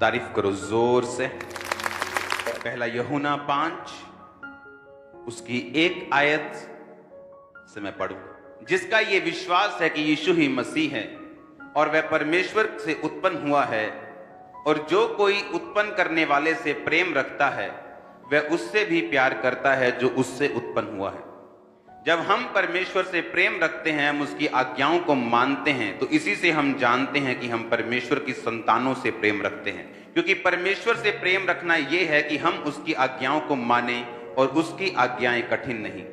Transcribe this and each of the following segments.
तारीफ करो जोर से। पहला यूहन्ना 5 उसकी 1 आयत से मैं पढ़ूंगा। जिसका ये विश्वास है कि यीशु ही मसीह है और वह परमेश्वर से उत्पन्न हुआ है, और जो कोई उत्पन्न करने वाले से प्रेम रखता है वह उससे भी प्यार करता है जो उससे उत्पन्न हुआ है। जब हम परमेश्वर से प्रेम रखते हैं, हम उसकी आज्ञाओं को मानते हैं, तो इसी से हम जानते हैं कि हम परमेश्वर की संतानों से प्रेम रखते हैं। क्योंकि परमेश्वर से प्रेम रखना यह है कि हम उसकी आज्ञाओं को माने और उसकी आज्ञाएं कठिन नहीं।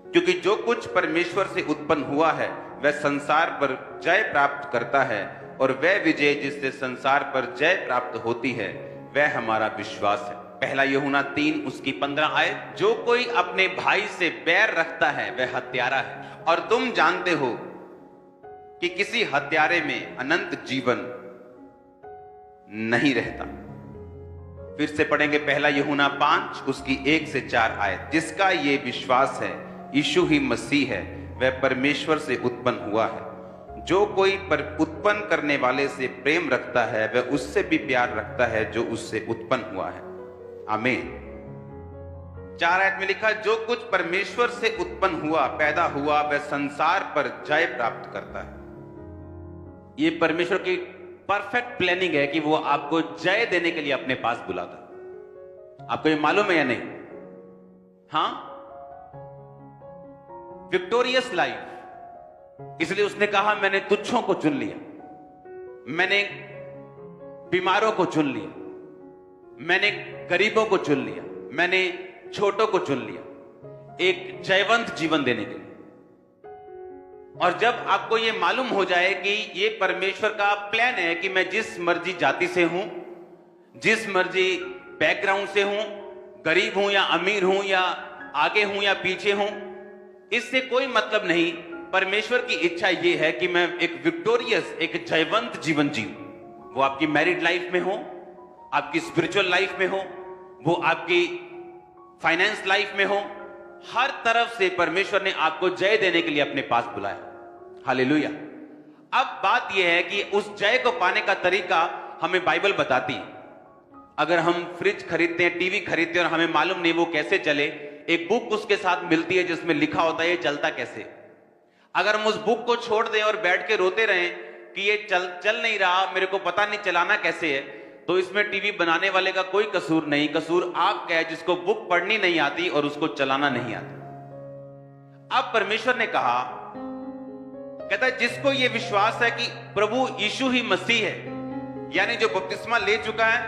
क्योंकि जो कुछ परमेश्वर से उत्पन्न हुआ है वह संसार पर जय प्राप्त करता है, और वह विजय जिससे संसार पर जय प्राप्त होती है वह हमारा विश्वास है। पहला यूहन्ना 3 उसकी 15 आयत। जो कोई अपने भाई से बैर रखता है वह हत्यारा है, और तुम जानते हो कि किसी हत्यारे में अनंत जीवन नहीं रहता। फिर से पढ़ेंगे पहला यूहन्ना 5 उसकी 1 से 4 आयत। जिसका ये विश्वास है यीशु ही मसीह है, वह परमेश्वर से उत्पन्न हुआ है। जो कोई उत्पन्न करने वाले से प्रेम रखता है वह उससे भी प्यार रखता है जो उससे उत्पन्न हुआ है। आमीन। 4 आयत में लिखा, जो कुछ परमेश्वर से उत्पन्न हुआ पैदा हुआ वह संसार पर जय प्राप्त करता है। यह परमेश्वर की परफेक्ट प्लानिंग है कि वो आपको जय देने के लिए अपने पास बुलाता है। आपको ये मालूम है या नहीं? हां, विक्टोरियस लाइफ। इसलिए उसने कहा, मैंने तुच्छों को चुन लिया, मैंने बीमारों को चुन लिया, मैंने गरीबों को चुन लिया, मैंने छोटों को चुन लिया एक जयवंत जीवन देने के लिए। और जब आपको यह मालूम हो जाए कि यह परमेश्वर का प्लान है कि मैं जिस मर्जी जाति से हूं, जिस मर्जी बैकग्राउंड से हूं, गरीब हूं या अमीर हूं या आगे हूं या पीछे हूं, इससे कोई मतलब नहीं। परमेश्वर की इच्छा यह है कि मैं एक विक्टोरियस, एक जयवंत जीवन जीऊं। वो आपकी मैरिड लाइफ में हो, आपकी स्पिरिचुअल लाइफ में हो, वो आपकी फाइनेंस लाइफ में हो, हर तरफ से परमेश्वर ने आपको जय देने के लिए अपने पास बुलाया। हालेलुया। अब बात यह है कि उस जय को पाने का तरीका हमें बाइबल बताती है। अगर हम फ्रिज खरीदते हैं, टीवी खरीदते हैं और हमें मालूम नहीं वो कैसे चले, एक बुक उसके साथ मिलती है जिसमें लिखा होता है ये चलता कैसे। अगर हम उस बुक को छोड़ दें और बैठ के रोते रहें कि ये चल नहीं रहा, मेरे को पता नहीं चलाना कैसे है, तो इसमें टीवी बनाने वाले का कोई कसूर नहीं। कसूर आपका है जिसको बुक पढ़नी नहीं आती और उसको चलाना नहीं आता। अब परमेश्वर ने कहा, कहता है जिसको ये विश्वास है कि प्रभु यीशु ही मसीह है, यानी जो बपतिस्मा ले चुका है,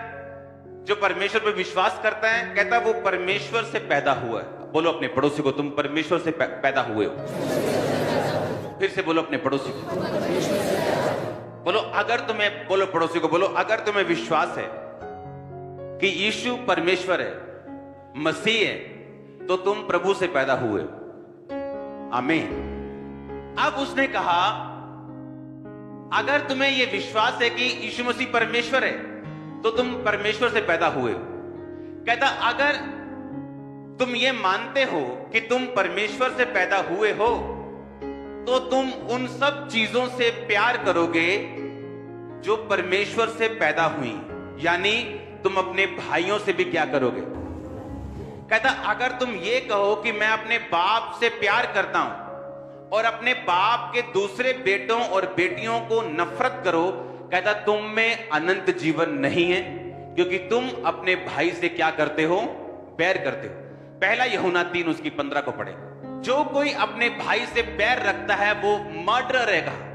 जो परमेश्वर पर विश्वास करता है, कहता है वो परमेश्वर से पैदा हुआ है। बोलो अपने पड़ोसी को, तुम परमेश्वर से पैदा हुए हो। फिर से बोलो अपने पड़ोसी को, बोलो अगर तुम्हें, बोलो पड़ोसी को, बोलो अगर तुम्हें विश्वास है कि यीशु परमेश्वर है, मसीह है, तो तुम प्रभु से पैदा हुए। आमीन। अब उसने कहा, अगर तुम्हें यह विश्वास है कि यीशु मसीह परमेश्वर है तो तुम परमेश्वर से पैदा हुए। कहता अगर तुम ये मानते हो कि तुम परमेश्वर से पैदा हुए हो तो तुम उन सब चीजों से प्यार करोगे जो परमेश्वर से पैदा हुई। यानी तुम अपने भाइयों से भी क्या करोगे? कहता अगर तुम ये कहो कि मैं अपने बाप से प्यार करता हूं और अपने बाप के दूसरे बेटों और बेटियों को नफरत करो, कहता तुम में अनंत जीवन नहीं है, क्योंकि तुम अपने भाई से क्या करते हो? बैर करते हो। पहला यूहन्ना 3 उसकी 15 को पढ़े। जो कोई अपने भाई से बैर रखता है वो मर्डरर है। कहा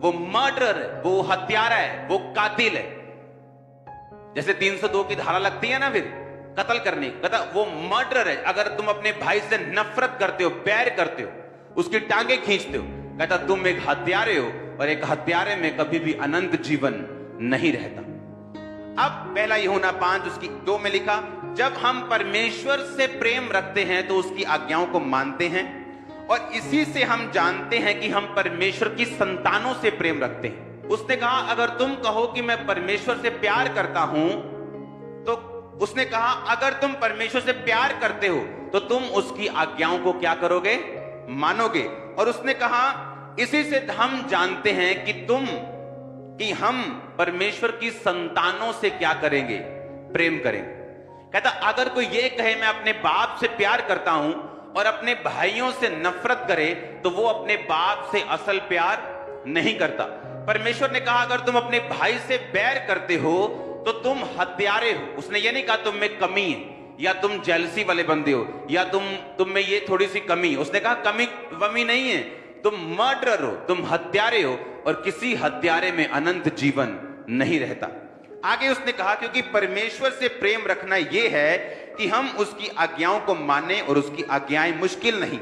वो मर्डरर है, वो हत्यारा है, वो कातिल है। जैसे 302 की धारा लगती है ना, फिर कत्ल करने, कहता वो मर्डरर है। अगर तुम अपने भाई से नफरत करते हो, बैर करते हो, उसकी टांगे खींचते हो, कहता तुम एक हत्यारे हो, और एक हत्यारे में कभी भी अनंत जीवन नहीं रहता। अब पहला यूहन्ना 5 उसकी 2 में लिखा, जब हम परमेश्वर से प्रेम रखते हैं तो उसकी आज्ञाओं को मानते हैं, और इसी से हम जानते हैं कि हम परमेश्वर की संतानों से प्रेम रखते हैं। उसने कहा अगर तुम कहो कि मैं परमेश्वर से प्यार करता हूं, तो उसने कहा अगर तुम परमेश्वर से प्यार करते हो तो तुम उसकी आज्ञाओं को क्या करोगे? मानोगे। और उसने कहा इसी से हम जानते हैं कि तुम कि हम परमेश्वर की संतानों से क्या करेंगे? प्रेम करेंगे। कहता अगर कोई ये कहे मैं अपने बाप से प्यार करता हूं और अपने भाइयों से नफरत करे तो वो अपने बाप से असल प्यार नहीं करता। परमेश्वर ने कहा अगर तुम अपने भाई से बैर करते हो तो तुम हत्यारे हो। उसने ये नहीं कहा तुम में कमी है या तुम जेलसी वाले बंदे हो या तुम में ये थोड़ी सी कमी। उसने कहा कमी वमी नहीं है, तुम मर्डरर हो, तुम हत्यारे हो और किसी हत्यारे में अनंत जीवन नहीं रहता। आगे उसने कहा क्योंकि परमेश्वर से प्रेम रखना यह है कि हम उसकी आज्ञाओं को माने और उसकी आज्ञाएं मुश्किल नहीं,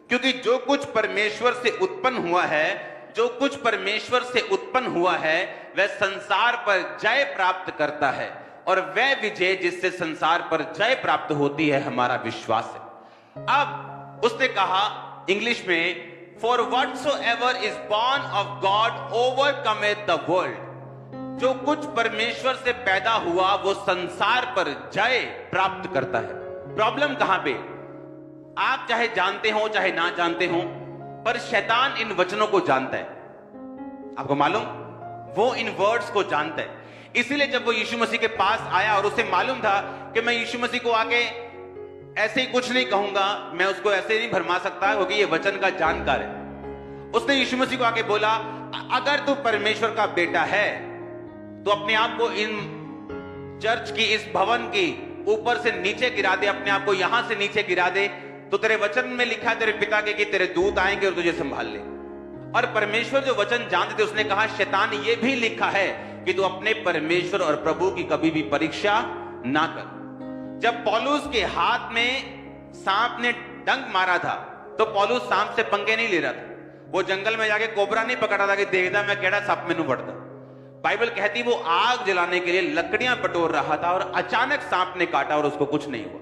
क्योंकि जो कुछ परमेश्वर से उत्पन्न हुआ है, जो कुछ परमेश्वर से उत्पन्न हुआ है वह संसार पर जय प्राप्त करता है और वह विजय जिससे संसार पर जय प्राप्त होती है हमारा विश्वास है। अब उसने कहा इंग्लिश में for whatsoever is born of God overcometh the world. जो कुछ परमेश्वर से पैदा हुआ वो संसार पर जय प्राप्त करता है। प्रॉब्लम कहां पे? आप चाहे जानते हो चाहे ना जानते हो, पर शैतान इन वचनों को जानता है। आपको मालूम, वो इन वर्ड्स को जानता है। इसीलिए जब वो यीशु मसीह के पास आया और उसे मालूम था कि मैं यीशु मसीह को आके ऐसे ही कुछ नहीं कहूंगा, मैं उसको ऐसे नहीं भरमा सकता क्योंकि ये वचन का जानकार है, उसने यीशु मसीह को आके बोला अगर तू परमेश्वर का बेटा है तो अपने आप को इन चर्च की इस भवन की ऊपर से नीचे गिरा दे, अपने आप को यहां से नीचे गिरा दे, तो तेरे वचन में लिखा है तेरे पिता के कि तेरे दूत आएंगे और तुझे संभाल ले। और परमेश्वर जो वचन जानते थे उसने कहा शैतान ये भी लिखा है कि तू अपने परमेश्वर और प्रभु की कभी भी परीक्षा ना कर। जब पौलुस के हाथ में सांप ने डंक मारा था तो पौलुस सांप से पंगे नहीं ले रहा था, वो जंगल में जाके कोबरा नहीं पकड़ा था कि देखदा मैं केड़ा सांप मेनू पड़ता। बाइबल कहती वो आग जलाने के लिए लकड़ियां बटोर रहा था और अचानक सांप ने काटा और उसको कुछ नहीं हुआ।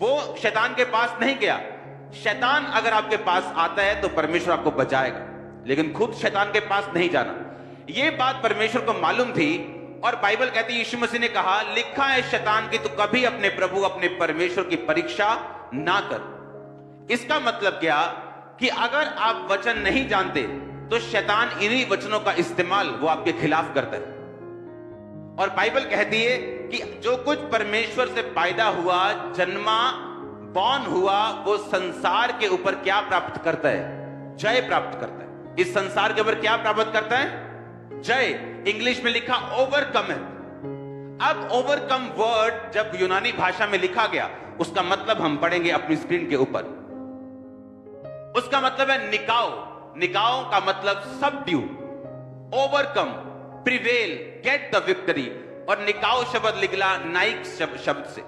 वो शैतान के पास नहीं गया। शैतान अगर आपके पास आता है तो परमेश्वर आपको बचाएगा, लेकिन खुद शैतान के पास नहीं जाना। ये बात परमेश्वर को मालूम थी और बाइबल कहती है यीशु मसीह ने कहा लिखा है शैतान की तू कभी अपने प्रभु अपने परमेश्वर की परीक्षा ना कर। इसका मतलब क्या कि अगर आप वचन नहीं जानते तो शैतान इन्हीं वचनों का इस्तेमाल वो आपके खिलाफ करता है। और बाइबल कहती है कि जो कुछ परमेश्वर से पैदा हुआ, जन्मा, बॉर्न हुआ, वो संसार के ऊपर क्या प्राप्त करता है? जय प्राप्त करता है। इस संसार के ऊपर क्या प्राप्त करता है? जय। इंग्लिश में लिखा ओवरकम है। अब ओवरकम वर्ड जब यूनानी भाषा में लिखा गया उसका मतलब हम पढ़ेंगे अपनी स्क्रीन के ऊपर। उसका मतलब है निकाओ। निकाओ का मतलब subdue, overcome, prevail, get the victory. और निकाओ शब्द निकला नाइक शब्द से।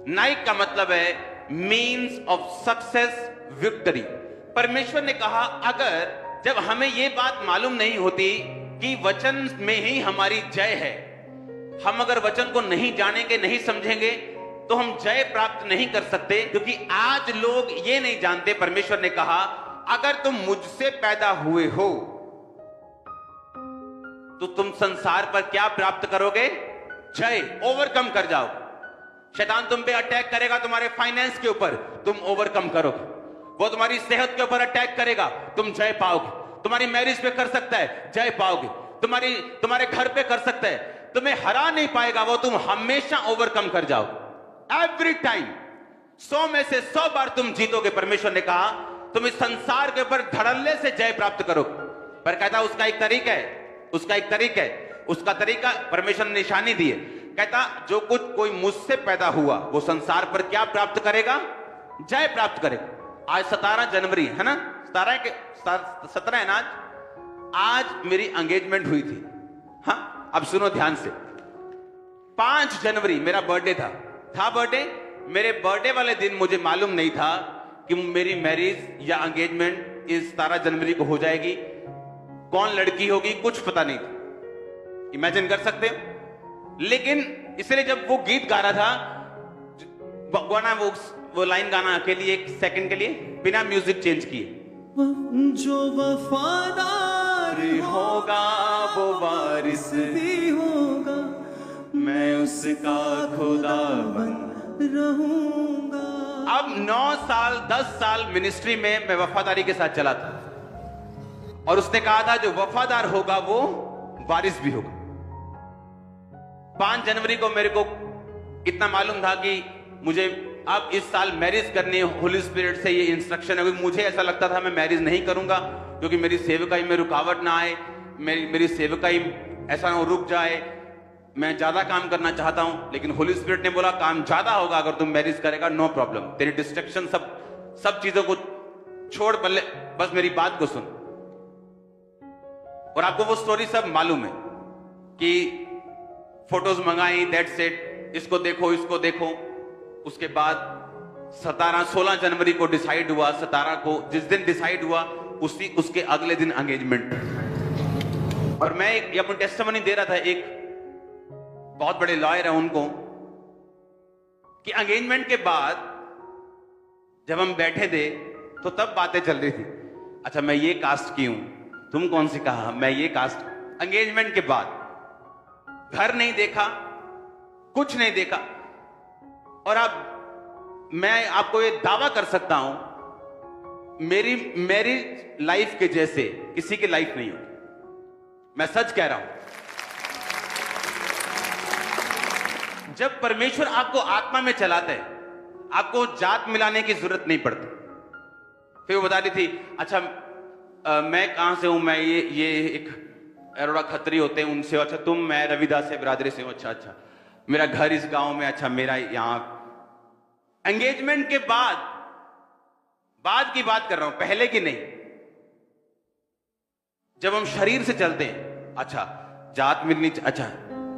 नाइक का मतलब है मीन्स ऑफ सक्सेस, विक्ट्री। परमेश्वर ने कहा अगर जब हमें यह बात मालूम नहीं होती कि वचन में ही हमारी जय है, हम अगर वचन को नहीं जानेंगे, नहीं समझेंगे तो हम जय प्राप्त नहीं कर सकते। क्योंकि आज लोग ये नहीं जानते, परमेश्वर ने कहा अगर तुम मुझसे पैदा हुए हो तो तुम संसार पर क्या प्राप्त करोगे? जय, ओवरकम कर जाओ। शैतान तुम पे अटैक करेगा, तुम्हारे फाइनेंस के ऊपर, तुम ओवरकम करोगे। वो तुम्हारी सेहत के ऊपर अटैक करेगा, तुम जय पाओगे। तुम्हारी मैरिज पे कर सकता है, जय पाओगे। तुम्हारे घर पे कर सकता है, तुम्हें हरा नहीं पाएगा वो, तुम हमेशा ओवरकम कर जाओ। एवरी टाइम 100 में से 100 बार तुम जीतोगे। परमेश्वर ने कहा तुम इस संसार के ऊपर धड़ल्ले से जय प्राप्त करोगे। पर कहता उसका एक तरीका है, उसका एक तरीका है। उसका तरीका परमेश्वर ने निशानी दी है। कहता जो कुछ कोई मुझसे पैदा हुआ वो संसार पर क्या प्राप्त करेगा? जय प्राप्त करेगा। आज 17 जनवरी है ना, 17 है ना आज मेरी एंगेजमेंट हुई थी। हाँ अब सुनो ध्यान से। 5 जनवरी मेरा बर्थडे था बर्थडे। मेरे बर्थडे वाले दिन मुझे मालूम नहीं था कि मेरी मैरिज या एंगेजमेंट इस 17 जनवरी को हो जाएगी। कौन लड़की होगी कुछ पता नहीं था, इमेजिन कर सकते हो। लेकिन इसलिए जब वो गीत गा रहा था गाना, वो लाइन गाना के लिए 1 सेकंड के लिए बिना म्यूजिक चेंज किए, जो वफादार होगा वो वारिस भी होगा, मैं उसका खुदाबंद रहूंगा। अब 9 साल 10 साल मिनिस्ट्री में मैं वफादारी के साथ चला था और उसने कहा था जो वफादार होगा वो बारिश भी होगा। 5 जनवरी को मेरे को इतना मालूम था कि मुझे अब इस साल मैरिज करनी है, होली स्पिरिट से ये इंस्ट्रक्शन है। मुझे ऐसा लगता था मैं मैरिज नहीं करूंगा क्योंकि मेरी सेवकाई में रुकावट ना आए, मेरी सेवकाई ऐसा ना रुक जाए, मैं ज्यादा काम करना चाहता हूं। लेकिन होली स्पिरिट ने बोला काम ज्यादा होगा अगर तुम मैरिज करेगा, नो प्रॉब्लम, तेरी डिस्ट्रैक्शन सब चीजों को छोड़, बस मेरी बात को सुन। और आपको वो स्टोरी सब मालूम है कि फोटोज मंगाई, दैट्स इट, इसको देखो। उसके बाद 16 जनवरी को डिसाइड हुआ, 17 को जिस दिन डिसाइड हुआ उसके अगले दिन एंगेजमेंट। और मैं ये अपनी टेस्टिमनी दे रहा था, एक बहुत बड़े लॉयर है उनको, कि एंगेजमेंट के बाद जब हम बैठे थे तो तब बातें चल रही थी, अच्छा मैं ये कास्ट की हूं, तुम कौन सी कहा, मैं ये कास्ट। एंगेजमेंट के बाद घर नहीं देखा, कुछ नहीं देखा। और अब मैं आपको ये दावा कर सकता हूं मेरी लाइफ के जैसे किसी की लाइफ नहीं होगी, मैं सच कह रहा हूं। जब परमेश्वर आपको आत्मा में चलाता है, आपको जात मिलाने की जरूरत नहीं पड़ती। फिर वो बता रही थी, अच्छा मैं कहां से हूं, मैं ये एक अरोड़ा खत्री होते हैं उनसे, अच्छा तुम, मैं रविदास से बिरादरी से हूं, अच्छा मेरा घर इस गांव में, अच्छा मेरा यहां। एंगेजमेंट के बाद की बात कर रहा हूं, पहले की नहीं। जब हम शरीर से चलते हैं, अच्छा जात मिलनी, अच्छा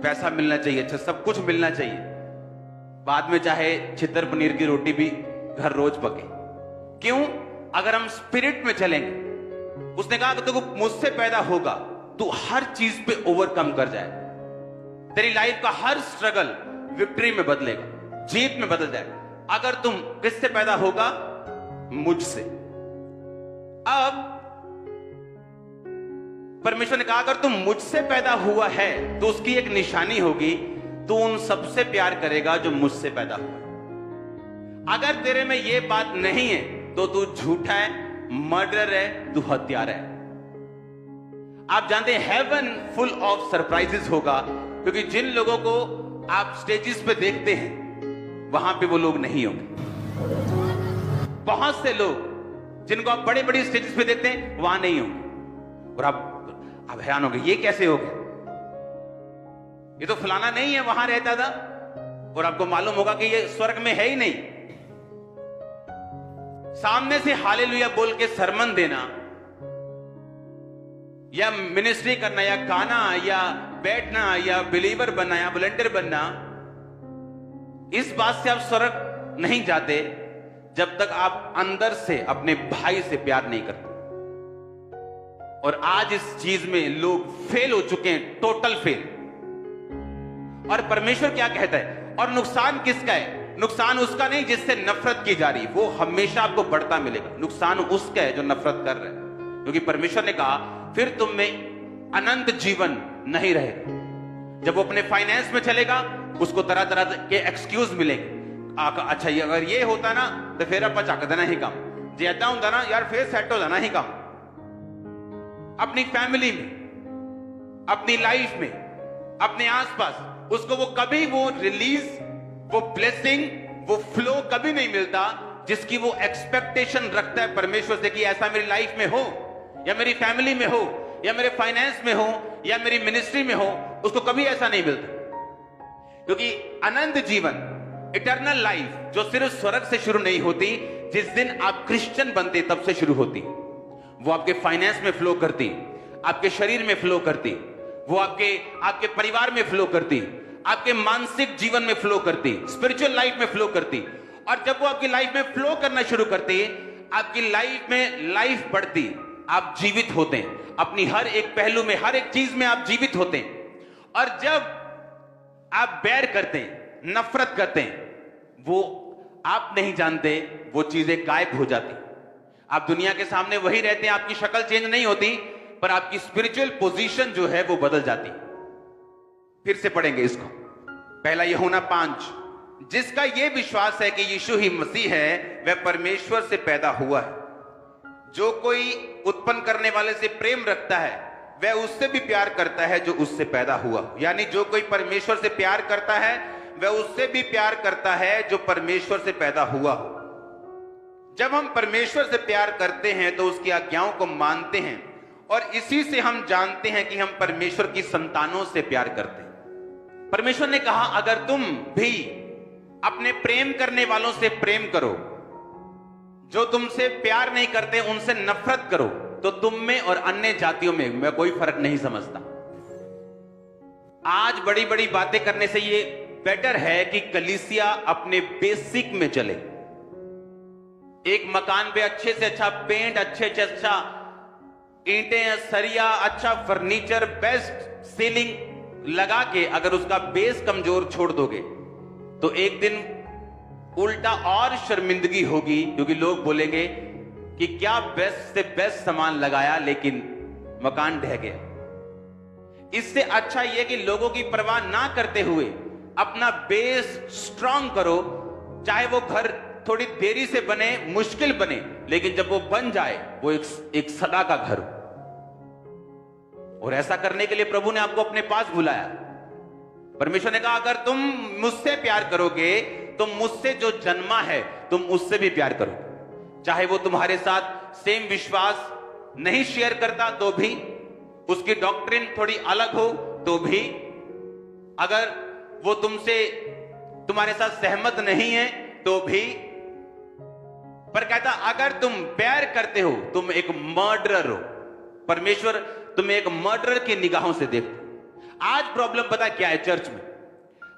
पैसा मिलना चाहिए, अच्छा सब कुछ मिलना चाहिए, बाद में चाहे छितर पनीर की रोटी भी घर रोज पके। क्यों? अगर हम स्पिरिट में चलेंगे, उसने कहा कि तू मुझसे पैदा होगा, तू हर चीज पे ओवरकम कर जाए, तेरी लाइफ का हर स्ट्रगल विक्ट्री में बदलेगा, जीत में बदल जाएगा। अगर तुम किससे पैदा होगा? मुझसे। अब परमेश्वर ने कहा अगर तुम मुझसे पैदा हुआ है तो उसकी एक निशानी होगी, तू उन सबसे प्यार करेगा जो मुझसे पैदा हुआ। अगर तेरे में यह बात नहीं है तो तू झूठा है, मर्डर है, तू हत्यारा है। आप जानते हैं हेवन फुल ऑफ सरप्राइजेस होगा, क्योंकि जिन लोगों को आप स्टेजेस पे देखते हैं वहां पे वो लोग नहीं होंगे। बहुत से लोग जिनको आप बड़े बड़े स्टेजेस पे देखते हैं वहां नहीं होंगे, और आप हैरान होंगे ये कैसे हो गया, ये तो फलाना नहीं है, वहां रहता था। और आपको मालूम होगा कि ये स्वर्ग में है ही नहीं। सामने से हालेलुया बोल के सरमन देना या मिनिस्ट्री करना या गाना या बैठना या बिलीवर बनना या वॉलंटियर बनना, इस बात से आप स्वर्ग नहीं जाते जब तक आप अंदर से अपने भाई से प्यार नहीं करते। और आज इस चीज में लोग फेल हो चुके हैं, टोटल फेल। और परमेश्वर क्या कहता है? और नुकसान किसका है? नुकसान उसका नहीं जिससे नफरत की जा रही, वो हमेशा आपको बढ़ता मिलेगा। नुकसान उसका है जो नफरत कर रहा है, क्योंकि परमेश्वर ने कहा फिर तुम में अनंत जीवन नहीं रहेगा। जब वो अपने फाइनेंस में चलेगा, उसको तरह तरह के एक्सक्यूज मिलेंगे। अच्छा ये अगर ये होता ना तो फिर आप चक देना ही काम, जे ऐसा होता ना यार फिर सेट हो जाना ही काम। अपनी फैमिली में, अपनी लाइफ में, अपने आसपास उसको वो कभी वो रिलीज, वो ब्लेसिंग, वो फ्लो कभी नहीं मिलता जिसकी वो एक्सपेक्टेशन रखता है परमेश्वर से कि ऐसा मेरी लाइफ में हो, या मेरी फैमिली में हो, या मेरे फाइनेंस में हो, या मेरी मिनिस्ट्री में हो। उसको कभी ऐसा नहीं मिलता, क्योंकि अनंत जीवन, इटर्नल लाइफ, जो सिर्फ स्वर्ग से शुरू नहीं होती, जिस दिन आप क्रिश्चियन बनते तब से शुरू होती। वो आपके फाइनेंस में फ्लो करती, आपके शरीर में फ्लो करती, वो आपके परिवार में फ्लो करती, आपके मानसिक जीवन में फ्लो करती, स्पिरिचुअल लाइफ में फ्लो करती। और जब वो आपकी लाइफ में फ्लो करना शुरू करती है, आपकी लाइफ में लाइफ बढ़ती, आप जीवित होते हैं, अपनी हर एक पहलू में, हर एक चीज में आप जीवित होते हैं। और जब आप बैर करते हैं, नफरत करते हैं, वो आप नहीं जानते वो चीजें गायब हो जाती। आप दुनिया के सामने वही रहते हैं, आपकी शक्ल चेंज नहीं होती, पर आपकी स्पिरिचुअल पोजीशन जो है वो बदल जाती। फिर से पढ़ेंगे इसको, पहला यूहन्ना 5। जिसका यह विश्वास है कि यीशु ही मसीह है, वह परमेश्वर से पैदा हुआ है। जो कोई उत्पन्न करने वाले से प्रेम रखता है वह उससे भी प्यार करता है जो उससे पैदा हुआ। यानी जो कोई परमेश्वर से प्यार करता है वह उससे भी प्यार करता है जो परमेश्वर से पैदा हुआ हो। जब हम परमेश्वर से प्यार करते हैं तो उसकी आज्ञाओं को मानते हैं और इसी से हम जानते हैं कि हम परमेश्वर की संतानों से प्यार करते हैं। परमेश्वर ने कहा अगर तुम भी अपने प्रेम करने वालों से प्रेम करो, जो तुमसे प्यार नहीं करते उनसे नफरत करो, तो तुम में और अन्य जातियों में मैं कोई फर्क नहीं समझता। आज बड़ी बड़ी बातें करने से ये बेटर है कि कलीसिया अपने बेसिक में चले। एक मकान पे अच्छे से अच्छा पेंट, अच्छे से अच्छा ईंटें, सरिया, अच्छा फर्नीचर, बेस्ट सीलिंग लगा के अगर उसका बेस कमजोर छोड़ दोगे तो एक दिन उल्टा और शर्मिंदगी होगी, क्योंकि लोग बोलेंगे कि क्या बेस्ट से बेस्ट सामान लगाया लेकिन मकान ढह गया। इससे अच्छा यह कि लोगों की परवाह ना करते हुए अपना बेस स्ट्रांग करो, चाहे वो घर थोड़ी देरी से बने, मुश्किल बने, लेकिन जब वो बन जाए वो एक सदा का घर हो। और ऐसा करने के लिए प्रभु ने आपको अपने पास बुलाया। परमेश्वर ने कहा अगर तुम मुझसे प्यार करोगे तो मुझसे जो जन्मा है तुम उससे भी प्यार करोगे। चाहे वो तुम्हारे साथ सेम विश्वास नहीं शेयर करता तो भी, उसकी डॉक्ट्रिन थोड़ी अलग हो तो भी, अगर वो तुम्हारे साथ सहमत नहीं है तो भी, पर कहता अगर तुम प्यार करते हो तुम एक मर्डरर हो। परमेश्वर तुम्हें एक मर्डरर की निगाहों से देखते। आज प्रॉब्लम पता क्या है चर्च में?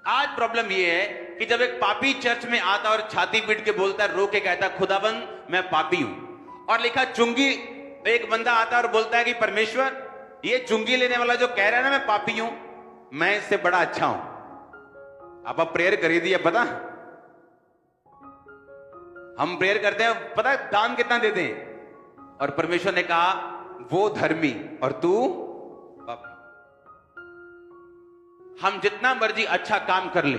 आज प्रॉब्लम यह है कि जब एक पापी चर्च में आता और छाती पीट के बोलता, रो के कहता खुदाबंद मैं पापी हूं, और लिखा चुंगी, एक बंदा आता और बोलता है कि परमेश्वर ये चुंगी लेने वाला जो कह रहा है ना मैं पापी हूं, मैं इससे बड़ा अच्छा हूं। आप प्रेयर करी दिया, पता हम प्रेयर करते हैं, पता दान कितना देते हैं, और परमेश्वर ने कहा वो धर्मी और तू पापी। हम जितना मर्जी अच्छा काम कर ले,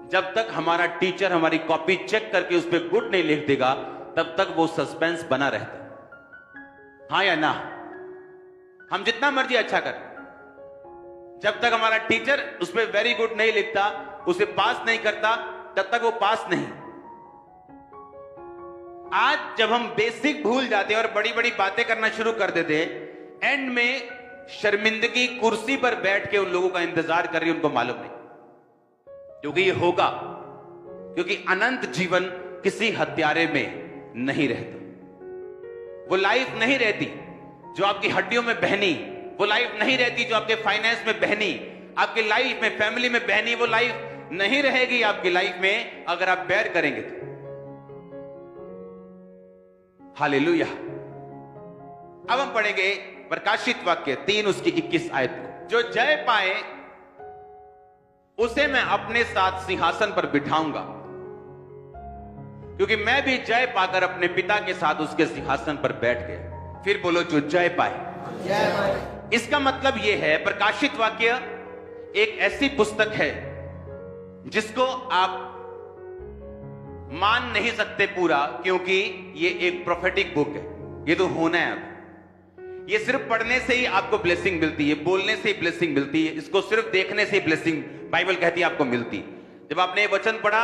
जब तक हमारा टीचर हमारी कॉपी चेक करके उस पर गुड नहीं लिख देगा तब तक वो सस्पेंस बना रहता है। हाँ या ना? हम जितना मर्जी अच्छा करें, जब तक हमारा टीचर उस पर वेरी गुड नहीं लिखता, उसे पास नहीं करता, तब तक वो पास नहीं। आज जब हम बेसिक भूल जाते हैं और बड़ी बड़ी बातें करना शुरू कर देते हैं, एंड में शर्मिंदगी कुर्सी पर बैठ के उन लोगों का इंतजार कर रही है, उनको मालूम नहीं, क्योंकि ये होगा, क्योंकि अनंत जीवन किसी हत्यारे में नहीं रहता। वो लाइफ नहीं रहती जो आपकी हड्डियों में बहनी, वो लाइफ नहीं रहती जो आपके फाइनेंस में बहनी, आपकी लाइफ में, फैमिली में बहनी, वो लाइफ नहीं रहेगी आपकी लाइफ में अगर आप प्यार करेंगे तो। हालेलुया। अब हम पढ़ेंगे प्रकाशित वाक्य 3 उसकी 21 आयत को। जो जय पाए उसे मैं अपने साथ सिंहासन पर बिठाऊंगा, क्योंकि मैं भी जय पाकर अपने पिता के साथ उसके सिंहासन पर बैठ गया। फिर बोलो जो जय पाए। इसका मतलब यह है, प्रकाशित वाक्य एक ऐसी पुस्तक है जिसको आप मान नहीं सकते पूरा, क्योंकि ये एक प्रोफेटिक बुक है। ये तो होना है। अब ये सिर्फ पढ़ने से ही आपको ब्लेसिंग मिलती है, बोलने से ही ब्लेसिंग मिलती है, इसको सिर्फ देखने से ही ब्लेसिंग बाइबल कहती है आपको मिलती। जब आपने ये वचन पढ़ा,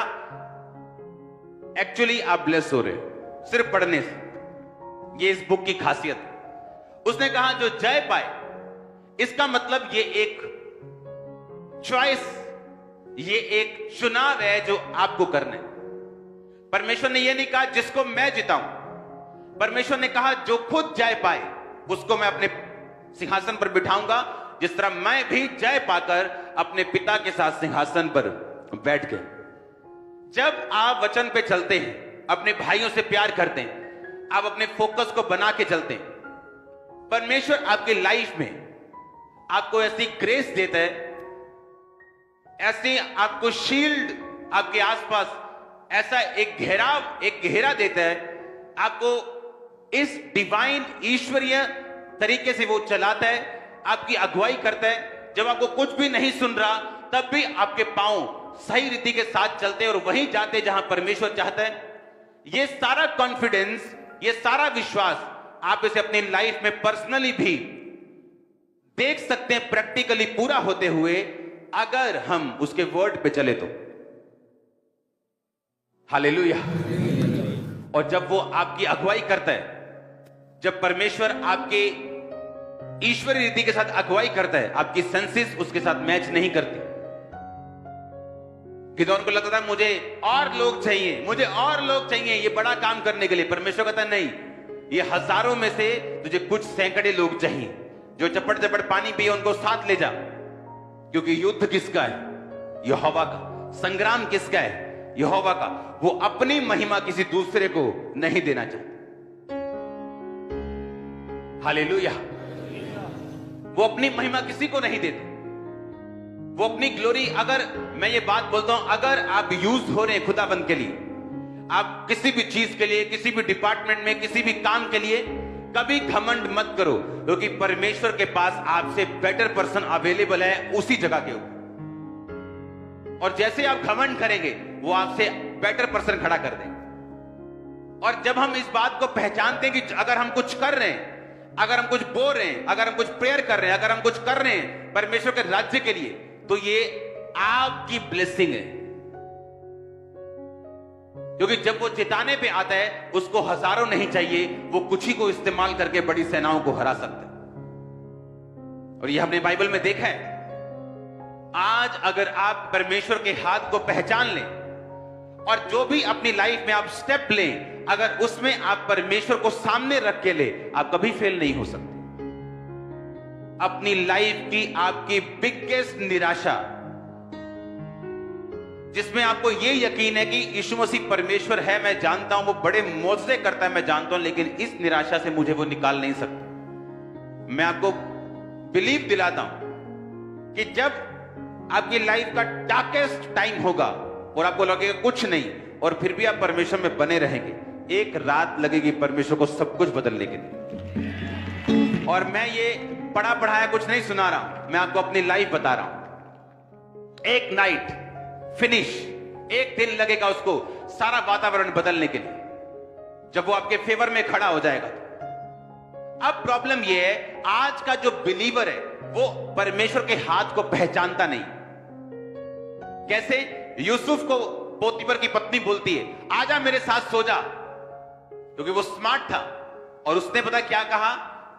एक्चुअली आप ब्लेस हो रहे हो सिर्फ पढ़ने से। ये इस बुक की खासियत है। उसने कहा जो जय पाए, इसका मतलब ये एक चॉइस, ये एक चुनाव है जो आपको करना है। परमेश्वर ने यह नहीं कहा जिसको मैं जिताऊं, परमेश्वर ने कहा जो खुद जय पाए उसको मैं अपने सिंहासन पर बिठाऊंगा, जिस तरह मैं भी जय पाकर अपने पिता के साथ सिंहासन पर बैठ गए। जब आप वचन पे चलते हैं, अपने भाइयों से प्यार करते हैं, आप अपने फोकस को बना के चलते हैं, परमेश्वर आपकी लाइफ में आपको ऐसी ग्रेस देता है, ऐसी आपको शील्ड आपके आसपास, ऐसा एक घेरा देता है आपको, इस डिवाइन ईश्वरीय तरीके से वो चलाता है, आपकी अगुवाई करता है। जब आपको कुछ भी नहीं सुन रहा तब भी आपके पांव सही रीति के साथ चलते हैं और वहीं जाते जहां परमेश्वर चाहता है। ये सारा कॉन्फिडेंस, ये सारा विश्वास आप इसे अपनी लाइफ में पर्सनली भी देख सकते हैं प्रैक्टिकली पूरा होते हुए, अगर हम उसके वर्ड पे चले तो। हालेलुया। और जब वो आपकी अगुवाई करता है, जब परमेश्वर आपके ईश्वरी रीति के साथ अगुवाई करता है, आपकी सेंसेस उसके साथ मैच नहीं करती। गिदोन को लगता था मुझे और लोग चाहिए, मुझे और लोग चाहिए ये बड़ा काम करने के लिए। परमेश्वर कहता नहीं, ये हजारों में से तुझे कुछ सैकड़े लोग चाहिए जो चपड़ चपड़ पानी पिए, उनको साथ ले जा। क्योंकि युद्ध किसका है? यहोवा का। संग्राम किसका है? यहोवा का। वो अपनी महिमा किसी दूसरे को नहीं देना चाहता। हालेलुया। वो अपनी महिमा किसी को नहीं देते। वो अपनी ग्लोरी, अगर मैं ये बात बोलता हूं, अगर आप यूज हो रहे हैं खुदाबंद के लिए, आप किसी भी चीज के लिए, किसी भी डिपार्टमेंट में, किसी भी काम के लिए, कभी घमंड मत करो, क्योंकि परमेश्वर के पास आपसे बेटर पर्सन अवेलेबल है उसी जगह के ऊपर। और जैसे आप घमंड करेंगे, वो आपसे बेटर पर्सन खड़ा कर देंगे। और जब हम इस बात को पहचानते हैं कि अगर हम कुछ कर रहे हैं, अगर हम कुछ बोल रहे हैं, अगर हम कुछ प्रेयर कर रहे हैं, अगर हम कुछ कर रहे हैं परमेश्वर के राज्य के लिए, तो ये आपकी ब्लेसिंग है। क्योंकि जब वो जिताने पे आता है, उसको हजारों नहीं चाहिए, वो कुछ ही को इस्तेमाल करके बड़ी सेनाओं को हरा सकता है। और ये हमने बाइबल में देखा है। आज अगर आप परमेश्वर के हाथ को पहचान लें और जो भी अपनी लाइफ में आप स्टेप लें, अगर उसमें आप परमेश्वर को सामने रख के ले, आप कभी फेल नहीं हो सकते। अपनी लाइफ की आपकी बिगेस्ट निराशा, जिसमें आपको यह यकीन है कि यीशु मसीह परमेश्वर है, मैं जानता हूं वो बड़े मौजे करता है, मैं जानता हूं, लेकिन इस निराशा से मुझे वो निकाल नहीं सकता। मैं आपको बिलीव दिलाता हूं कि जब आपकी लाइफ का डार्केस्ट टाइम होगा और आपको लगेगा कुछ नहीं, और फिर भी आप परमेश्वर में बने रहेंगे, एक रात लगेगी परमेश्वर को सब कुछ बदलने के लिए। और मैं ये पढ़ा पढ़ाया कुछ नहीं सुना रहा हूं, मैं आपको अपनी लाइफ बता रहा हूं। एक नाइट फिनिश, एक दिन लगेगा उसको सारा वातावरण बदलने के लिए, जब वो आपके फेवर में खड़ा हो जाएगा। अब प्रॉब्लम ये है, आज का जो बिलीवर है वो परमेश्वर के हाथ को पहचानता नहीं। कैसे? यूसुफ को पोतीफर की पत्नी बोलती है, आजा मेरे साथ सो जा, क्योंकि वो स्मार्ट था। और उसने पता क्या कहा?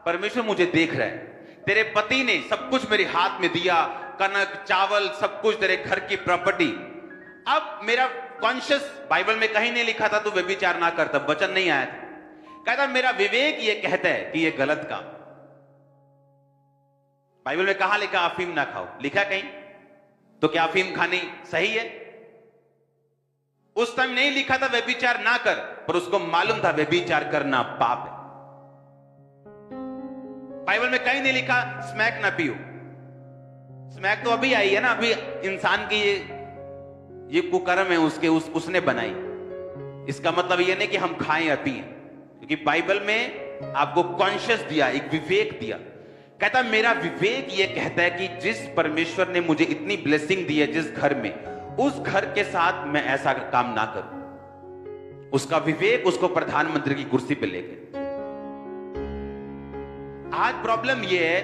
परमेश्वर मुझे देख रहा है, तेरे पति ने सब कुछ मेरे हाथ में दिया, कनक चावल सब कुछ, तेरे घर की प्रॉपर्टी। अब मेरा कॉन्शियस, बाइबल में कहीं नहीं लिखा था तू व्यभिचार ना कर, तब वचन नहीं आया था। कहता मेरा विवेक ये कहता है कि ये गलत काम। बाइबल में कहां लिखा अफीम ना खाओ? लिखा कहीं? तो क्या अफीम खानी सही है? उस टाइम नहीं लिखा था व्यभिचार ना कर, पर उसको मालूम था व्यभिचार करना पाप है। बाइबल में कहीं नहीं लिखा स्मैक ना पियो। स्मैक तो अभी आई है ना, अभी इंसान की ये कुकर्म है उसने बनाई। इसका मतलब ये नहीं कि हम खाएं या पिए, क्योंकि बाइबल में आपको कॉन्शियस दिया, एक विवेक दिया। कहता मेरा विवेक ये कहता है कि जिस परमेश्वर ने मुझे इतनी ब्लेसिंग दी है जिस घर में, उस घर के साथ मैं ऐसा काम ना करूं। उसका विवेक उसको प्रधानमंत्री की कुर्सी पे ले गया। आज प्रॉब्लम ये है,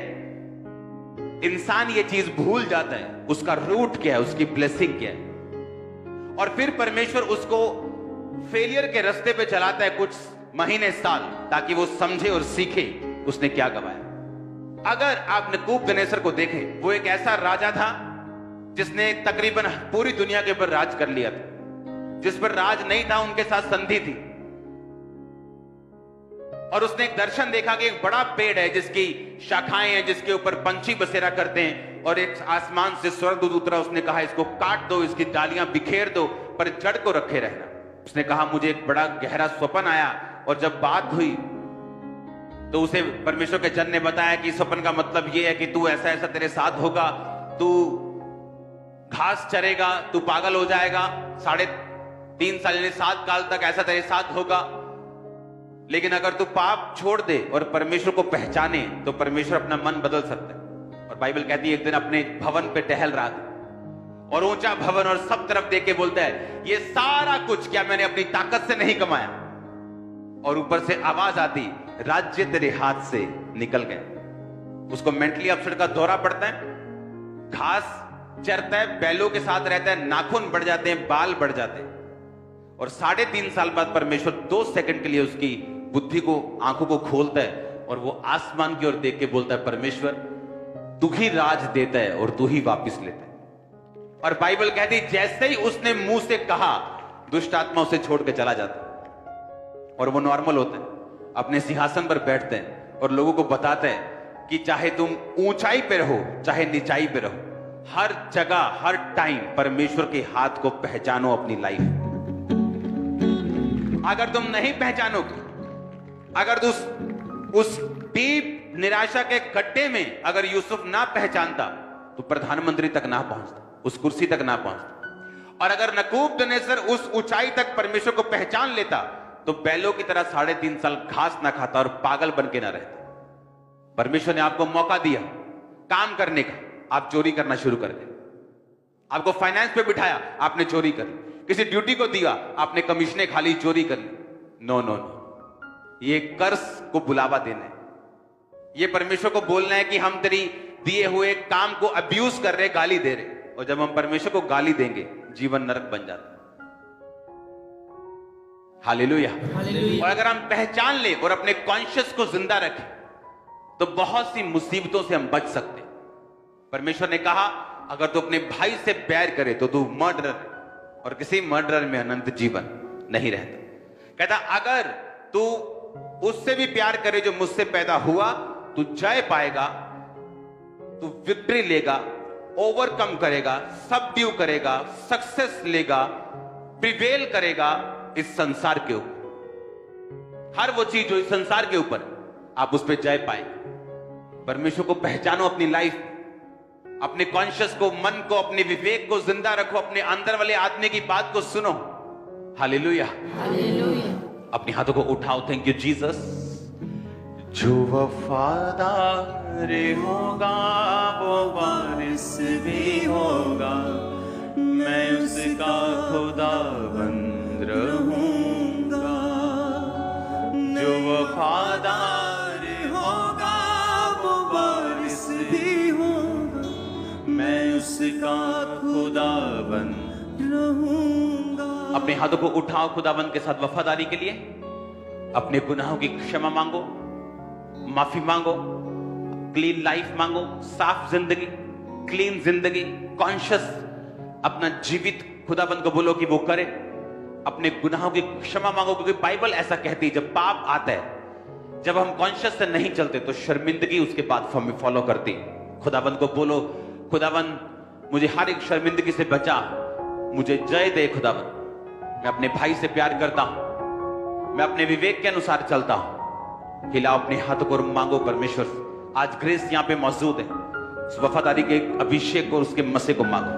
इंसान ये चीज भूल जाता है, उसका रूट क्या है, उसकी ब्लेसिंग क्या है, और फिर परमेश्वर उसको फेलियर के रास्ते पे चलाता है कुछ महीने साल, ताकि वो समझे और सीखे उसने क्या गवाया। अगर आप नबूकदनेस्सर को देखें, वो एक ऐसा राजा था जिसने तकरीबन पूरी दुनिया के ऊपर राज कर लिया था। जिस पर राज नहीं था उनके साथ संधि थी। और उसने एक दर्शन देखा कि एक बड़ा पेड़ है जिसकी शाखाएं हैं, जिसके ऊपर पंछी बसेरा करते हैं, और एक आसमान से स्वर्गदूत उतरा। उसने कहा इसको काट दो, इसकी डालियां बिखेर दो, पर जड़ को रखे रहना। उसने कहा मुझे एक बड़ा गहरा स्वप्न आया, और जब बात हुई तो उसे परमेश्वर के जन ने बताया कि स्वप्न का मतलब यह है कि तू ऐसा ऐसा तेरे साथ होगा, तू घास चरेगा, तू पागल हो जाएगा, 3.5 साल यानी 7 काल तक ऐसा तेरे साथ होगा। लेकिन अगर तू पाप छोड़ दे और परमेश्वर को पहचाने तो परमेश्वर अपना मन बदल सकता है। और बाइबल कहती है एक दिन अपने भवन पे टहल रहा था, और ऊंचा भवन और सब तरफ देख के बोलता है ये सारा कुछ क्या मैंने अपनी ताकत से नहीं कमाया? और ऊपर से आवाज आती राज्य तेरे हाथ से निकल गया। उसको मेंटली अपसेट का दौरा पड़ता है, घास चरता है, बैलों के साथ रहता है, नाखून बढ़ जाते हैं, बाल बढ़ जाते हैं, और 3.5 साल बाद परमेश्वर 2 सेकंड के लिए उसकी बुद्धि को, आंखों को खोलता है और वो आसमान की ओर देख के बोलता है, परमेश्वर तू ही राज देता है और तू ही वापिस लेता है। और बाइबल कहती है जैसे ही उसने मुंह से कहा, दुष्ट आत्मा उसे छोड़ के चला जाता है और वो नॉर्मल होता है, अपने सिंहासन पर बैठते हैं और लोगों को बताते हैं कि चाहे तुम ऊंचाई पे रहो चाहे निचाई पे रहो, हर जगह हर टाइम परमेश्वर के हाथ को पहचानो अपनी लाइफ। अगर तुम नहीं पहचानोगे, अगर उस डीप निराशा के गड्ढे में अगर यूसुफ ना पहचानता तो प्रधानमंत्री तक ना पहुंचता, उस कुर्सी तक ना पहुंचता। और अगर नबूकदनेस्सर उस ऊंचाई तक परमेश्वर को पहचान लेता तो बैलों की तरह 3.5 साल घास ना खाता और पागल बन के ना रहता। परमेश्वर ने आपको मौका दिया काम करने का, आप चोरी करना शुरू कर दिया। आपको फाइनेंस पे बिठाया, आपने चोरी कर ली। किसी ड्यूटी को दिया, आपने कमीशनें खा ली, चोरी कर ली। नो नो नो, ये कर्ज को बुलावा देना है, ये परमेश्वर को बोलना है कि हम तेरी दिए हुए काम को अब्यूज कर रहे, गाली दे रहे। और जब हम परमेश्वर को गाली देंगे जीवन नरक बन जाता है। हालेलुया। और अगर हम पहचान ले और अपने कॉन्शियस को जिंदा रखें तो बहुत सी मुसीबतों से हम बच सकते हैं। परमेश्वर ने कहा अगर तू अपने भाई से प्यार करे तो तू मर्डरर, और किसी मर्डरर में अनंत जीवन नहीं रहता। कहता अगर तू उससे भी प्यार करे जो मुझसे पैदा हुआ, तू जय पाएगा, तू विक्ट्री लेगा, ओवरकम करेगा, सबड्यू करेगा, सक्सेस लेगा, प्रिवेल करेगा इस संसार के ऊपर। हर वो चीज जो इस संसार के ऊपर, आप उस पर जय पाएंगे। परमेश्वर को पहचानो अपनी लाइफ, अपने कॉन्शियस को, मन को, अपने विवेक को जिंदा रखो, अपने अंदर वाले आदमी की बात को सुनो। Hallelujah, hallelujah. अपने हाथों को उठाओ। Thank you Jesus. जो वफादार होगा वो वारिस भी होगा, मैं उसका खुदाबंद रहूंगा। जो वफादार होगा वो वारिस भी होगा, मैं उसका खुदाबंद रहूंगा। अपने हाथों को उठाओ खुदाबंद के साथ वफादारी के लिए। अपने गुनाहों की क्षमा मांगो, माफी मांगो, क्लीन लाइफ मांगो, साफ जिंदगी, क्लीन जिंदगी, कॉन्शियस अपना जीवित खुदाबंद को बोलो कि वो करे। अपने गुनाहों की क्षमा मांगो, क्योंकि बाइबल ऐसा कहती है जब पाप आता है, जब हम कॉन्शियस से नहीं चलते तो शर्मिंदगी उसके बाद फॉलो करती। खुदाबंद को बोलो, खुदाबंद मुझे हर एक शर्मिंदगी से बचा, मुझे जय दे खुदाबंद। मैं अपने भाई से प्यार करता हूं, मैं अपने विवेक के अनुसार चलता हूं। हिलाओ अपने हाथों को और मांगो परमेश्वर। आज ग्रेस यहां पे मौजूद है, उस वफादारी के अभिषेक और उसके मसे को मांगो।